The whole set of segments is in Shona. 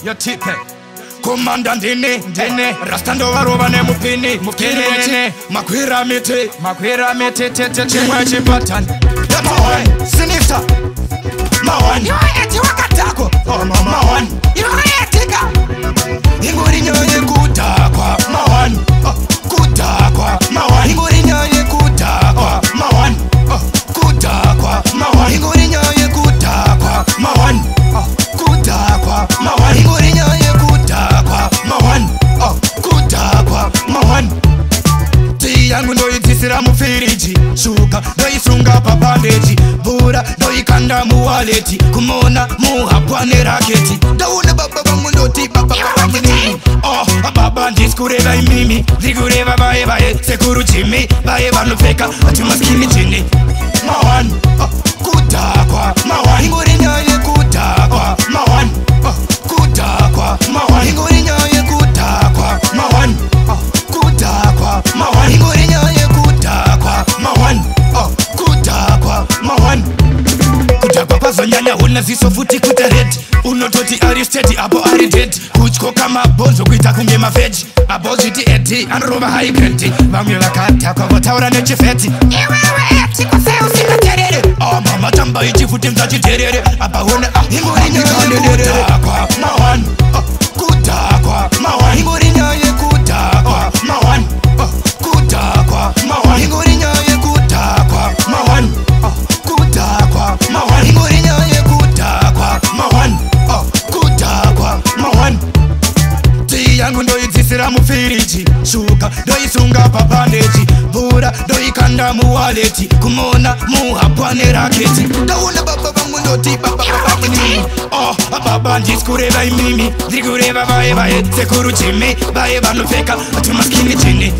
Yo tipe Komanda ndine Rastando waroba ne mupini Mupini Makwira mete Tete chimwe chipatan Mawan Sinifta Mawan Yo eti wakatako Mawan Yo etika Inguri nyoye kutakwa Mawan Kutakwa Mawan Inguri nyoye kutakwa Mawan Kutakwa Mawan Inguri nyoye kutakwa Mawan Kutakwa Mawan Inguri nyoye kutakwa Mawan Kutakwa Mawan yangu ndoitisira mufiriji shuka ndoisunga pa bandeji bura ndoikanda muwaleti kumona muhapwane raketi ndauna baba bangu ndoti baba bangu nini baba ndiskureva imimi ndikureva bae sekuru chimi bae vanopfeka ati maskini chini Mawan kutakwa Mawan inguri nyoye kutakwa Mawan kutakwa Mawan inguri nyoye kutakwa Mawan kutakwa Mawan inguri nyoye kutakwa Mawan kutakwa Mawan kutakwa pazonyanya una ziso futi kutareti unototi ari steady apo ari dead kutyo kama bonzo kuita kunge mafeji aboziti eti anroba high grade vamwe vakatakwa votaura nechifeti iwewe eti kofeu sikaterere mama tamba ichifuti mzachiterere apaona inguri nyoye kutakwa Mawan kutakwa Mawan inguri nyoye kutakwa Mawan kutakwa Mawan inguri nyoye kutakwa Mawan kutakwa Mawan inguri nyoye kutakwa Mawan kutakwa Mawan yangu ndoitisira mufiriji shuka ndoisunga pa bandeji bura ndoikanda muwaleti kumona muhapwane raketi ndauna baba bangu ndoti baba bangu nini baba ndiskureva imimi ndikureva bae sekuru chimi bae vanopfeka ati maskini chini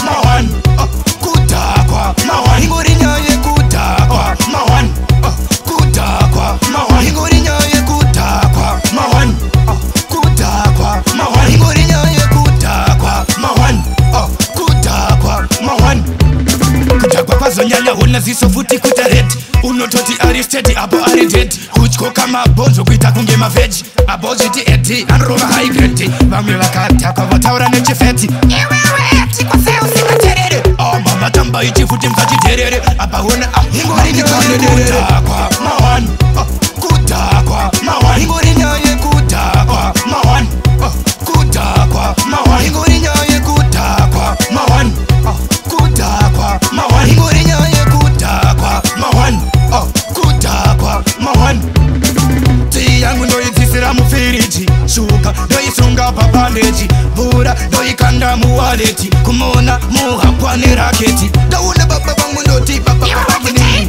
Mawan kutakwa Mawan inguri nyoye kutakwa Mawan kutakwa Mawan inguri nyoye kutakwa Mawan kutakwa Mawan inguri nyoye kutakwa Mawan kutakwa Mawan kutakwa pazonyanya una ziso futi kutareti unototi ari steady apo ari dead kutyo kama bonzo kuita kunge mafeji aboziti eti anroba high grade vamwe vakatakwa votaura nechifeti iwewe eti kofeu sikaterere mama tamba ichifuti mzachiterere apaona inguri nyoye kutakwa Mawan kutakwa Mawan inguri nyoye kutakwa Mawan kutakwa Mawan inguri nyoye kutakwa Mawan kutakwa Mawan inguri nyoye kutakwa Mawan kutakwa Mawan yangu ndoitisira mufiriji shuka ndoisunga pa bandeji bura ndoikanda muwaleti kumona muhapwane raketi ndauna baba bangu ndoti baba bangu nini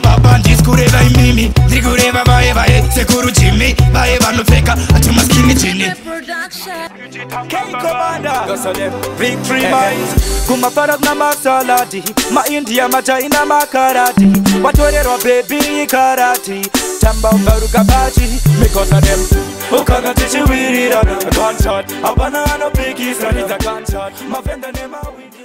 baba ndiskureva imimi ndikureva bae sekuru chimi bae vanopfeka ati maskini chini K-Commander Big 3 minds Kumafarak na masalati Ma India ma China ma karate Watorerwa baby karate Tamba ubaruka bachi Because of them Ukanga tichi wirira Gunshot Abana no piki Sanita gunshot Mafenda nema wiki